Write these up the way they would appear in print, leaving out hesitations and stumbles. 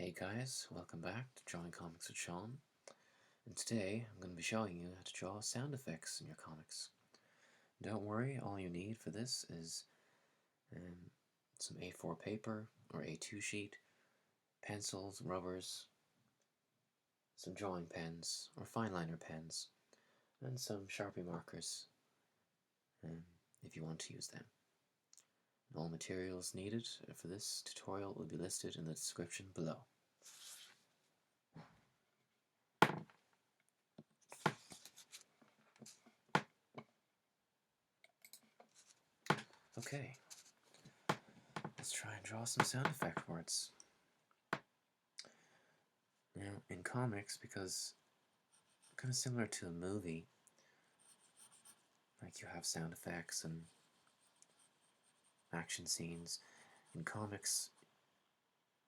Hey guys, welcome back to Drawing Comics with Sean, and today I'm going to be showing you how to draw sound effects in your comics. Don't worry, all you need for this is some A4 paper or A2 sheet, pencils, rubbers, some drawing pens or fine liner pens, and some Sharpie markers if you want to use them. And all materials needed for this tutorial will be listed in the description below. Okay, let's try and draw some sound effect words. Now, in comics, because kind of similar to a movie, like you have sound effects and action scenes, in comics,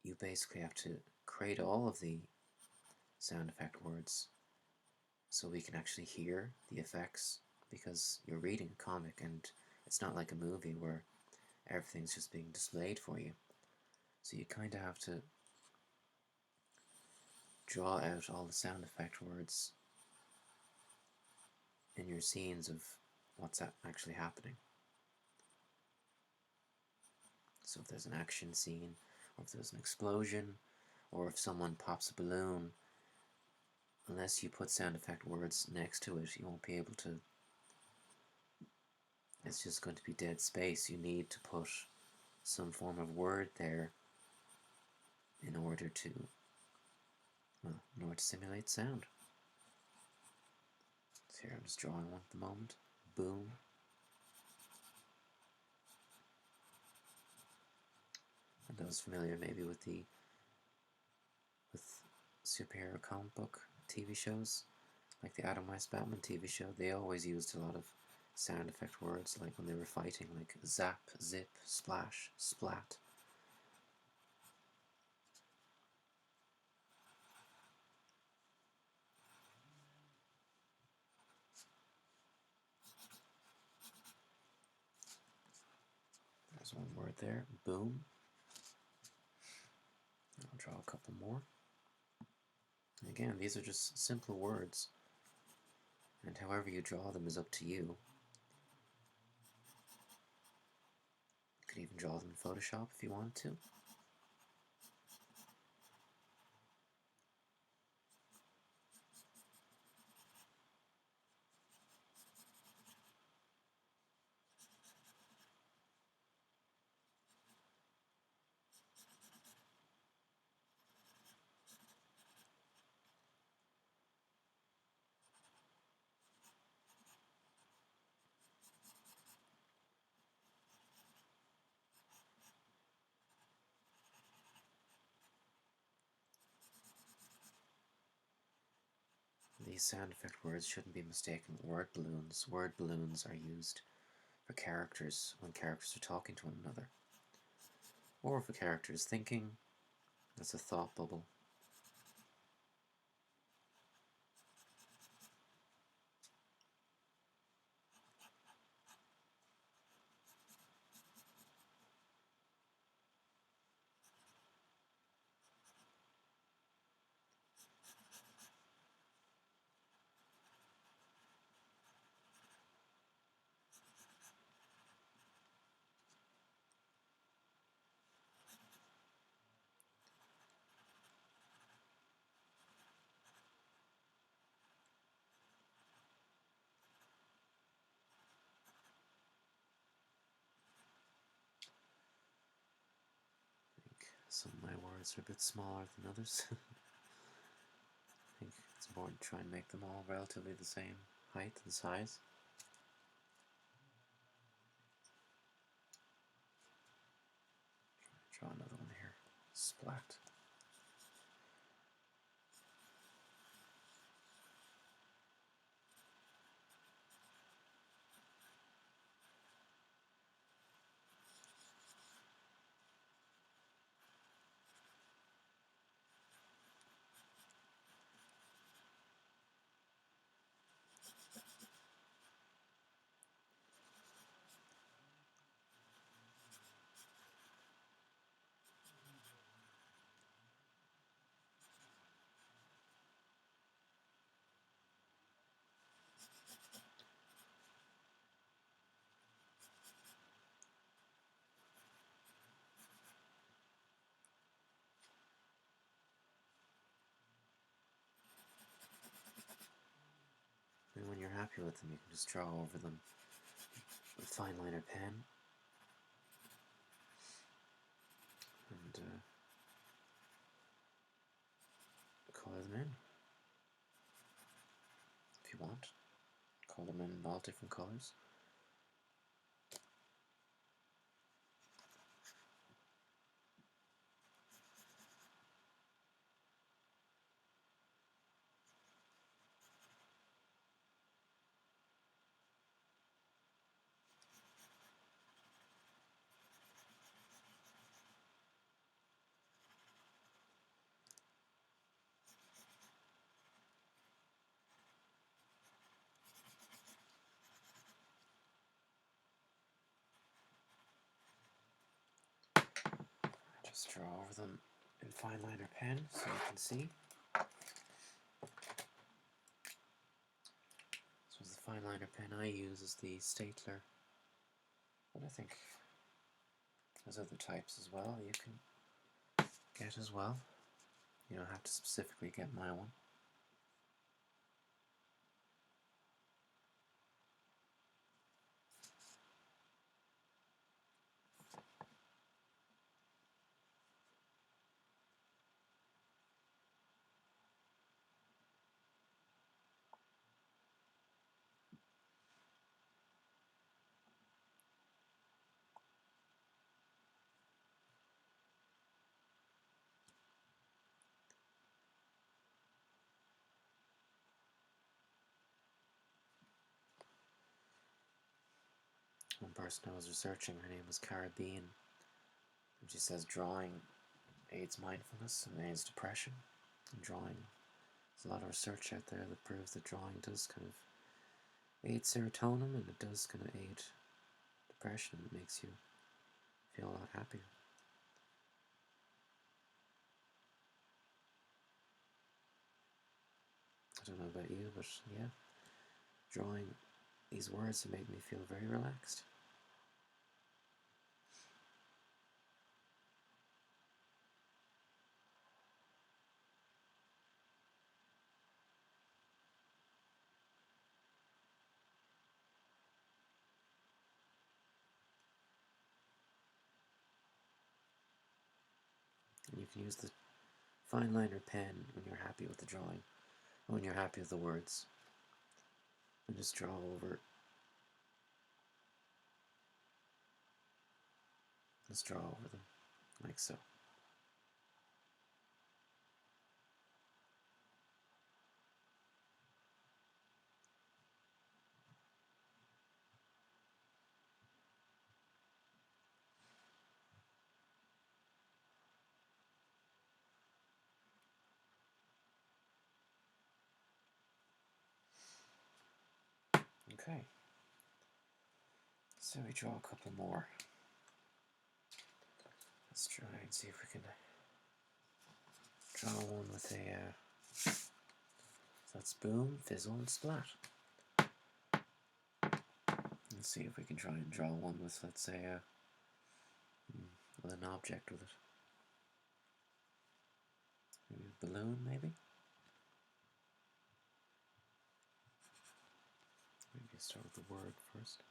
you basically have to create all of the sound effect words so we can actually hear the effects, because you're reading a comic and it's not like a movie where everything's just being displayed for you. So you kind of have to draw out all the sound effect words in your scenes of what's actually happening. So if there's an action scene, or if there's an explosion, or if someone pops a balloon, unless you put sound effect words next to it, you won't be able to. It's just going to be dead space. You need to put some form of word there in order to, well, in order to simulate sound. So here I'm just drawing one at the moment. Boom. And those familiar maybe with superhero comic book TV shows, like the Adam West Batman TV show, they always used a lot of sound effect words, like when they were fighting, like zap, zip, splash, splat. There's one word there, boom. I'll draw a couple more. And again, these are just simple words, and however you draw them is up to you. You could even draw them in Photoshop if you wanted to. These sound effect words shouldn't be mistaken with word balloons. Word balloons are used for characters when characters are talking to one another. Or if a character is thinking, that's a thought bubble. Some of my words are a bit smaller than others. I think it's important to try and make them all relatively the same height and size. Draw another one here. Splat. happy with them, you can just draw over them with fine liner pen and color them in if you want. Color them in all different colors. Just draw over them in fine liner pen so you can see. So the fine liner pen I use is the Staedtler, but I think there's other types as well you can get as well. You don't have to specifically get my one. One person I was researching, her name was Cara Bean, and she says drawing aids mindfulness and aids depression. And drawing, there's a lot of research out there that proves that drawing does kind of aid serotonin, and it does kind of aid depression. It makes you feel a lot happier. I don't know about you, but yeah, drawing these words have made me feel very relaxed. And you can use the fine liner pen when you're happy with the drawing, when you're happy with the words, and just draw over. Just draw over them, like so. Okay, so we draw a couple more. Let's try and see if we can draw one with a, so that's boom, fizzle, and splat. Let's see if we can try and draw one with, let's say, with an object with it. Maybe a balloon, maybe? Maybe start with the word first.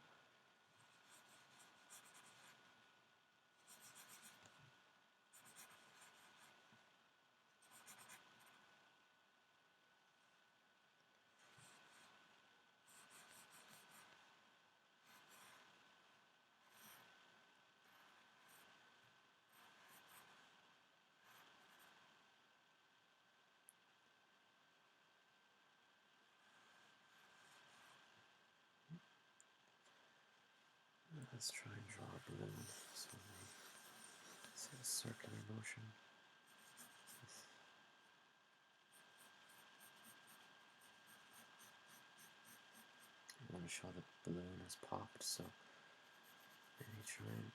Let's try and draw a balloon. So it's a circular motion. I want to show the balloon has popped, so maybe try and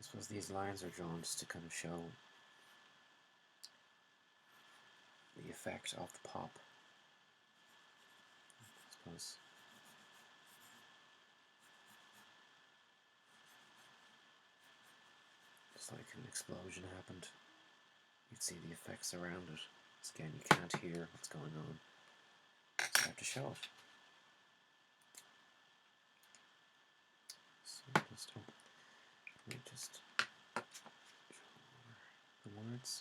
suppose these lines are drawn just to kind of show the effect of the pop. I suppose. Just like an explosion happened, you'd see the effects around it. So again, you can't hear what's going on, so you have to show it. So let me just draw the words.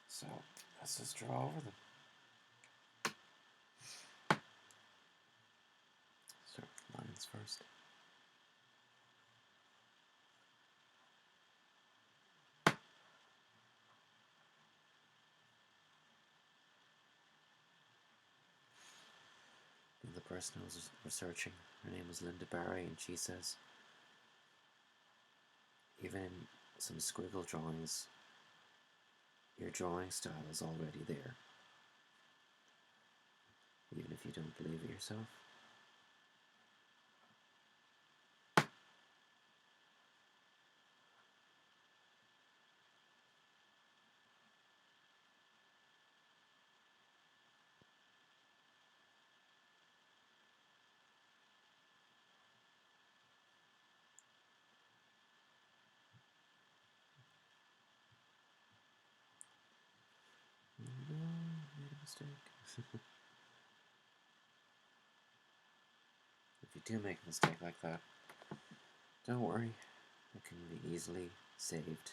So let's just draw over them. Start with lines first. And the person who was researching, her name was Linda Barry, and she says, even in some squiggle drawings, your drawing style is already there, even if you don't believe it yourself. No, made a mistake. If you do make a mistake like that, don't worry, it can be easily saved.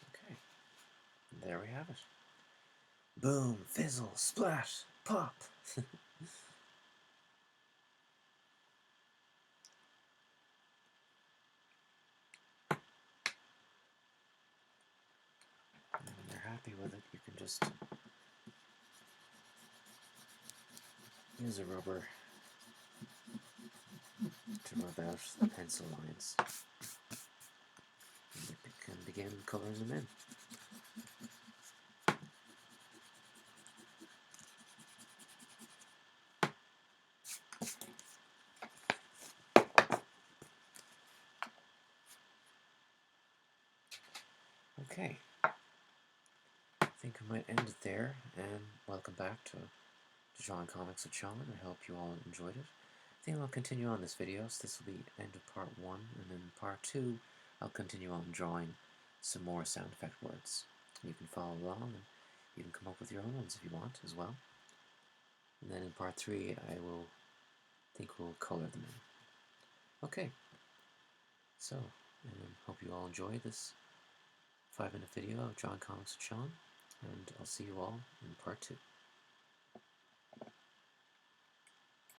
Okay, and there we have it. Boom, fizzle, splat, pop. And when you're happy with it, you can just use a rubber to rub out the pencil lines. And you can begin coloring them in. Okay, I think I might end it there, and welcome back to Drawing Comics with Sean. I hope you all enjoyed it. I think I'll continue on this video, so this will be end of part 1, and then part 2 I'll continue on drawing some more sound effect words. You can follow along, and you can come up with your own ones if you want as well. And then in part 3 we'll color them in. Okay, so hope you all enjoy this 5-minute video of Drawing Comics with Sean, and I'll see you all in part 2.